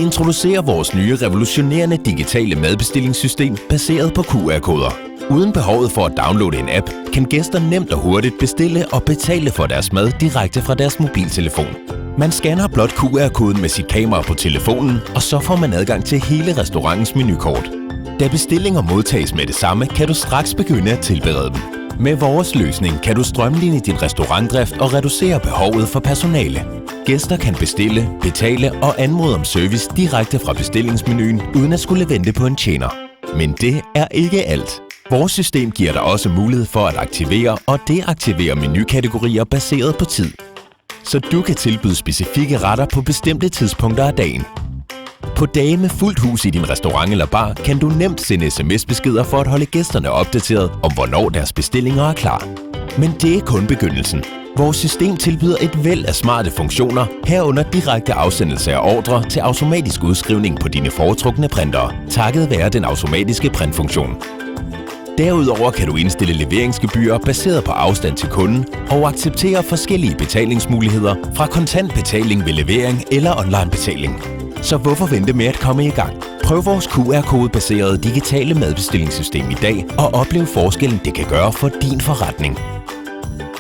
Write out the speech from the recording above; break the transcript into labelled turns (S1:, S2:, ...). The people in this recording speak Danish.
S1: introducerer vores nye revolutionerende digitale madbestillingssystem baseret på QR-koder. Uden behovet for at downloade en app, kan gæster nemt og hurtigt bestille og betale for deres mad direkte fra deres mobiltelefon. Man scanner blot QR-koden med sit kamera på telefonen, og så får man adgang til hele restaurantens menukort. Da bestillinger modtages med det samme, kan du straks begynde at tilberede dem. Med vores løsning kan du strømline din restaurantdrift og reducere behovet for personale. Gæster kan bestille, betale og anmode om service direkte fra bestillingsmenuen, uden at skulle vente på en tjener. Men det er ikke alt. Vores system giver dig også mulighed for at aktivere og deaktivere menukategorier baseret på tid, så du kan tilbyde specifikke retter på bestemte tidspunkter af dagen. På dage med fuldt hus i din restaurant eller bar, kan du nemt sende sms-beskeder for at holde gæsterne opdateret om, hvornår deres bestillinger er klar. Men det er kun begyndelsen. Vores system tilbyder et væld af smarte funktioner, herunder direkte afsendelse af ordre til automatisk udskrivning på dine foretrukne printere, takket være den automatiske printfunktion. Derudover kan du indstille leveringsgebyrer baseret på afstand til kunden og acceptere forskellige betalingsmuligheder fra kontantbetaling ved levering eller online betaling. Så hvorfor vente med at komme i gang? Prøv vores QR-kode-baserede digitale madbestillingssystem i dag og oplev forskellen, det kan gøre for din forretning.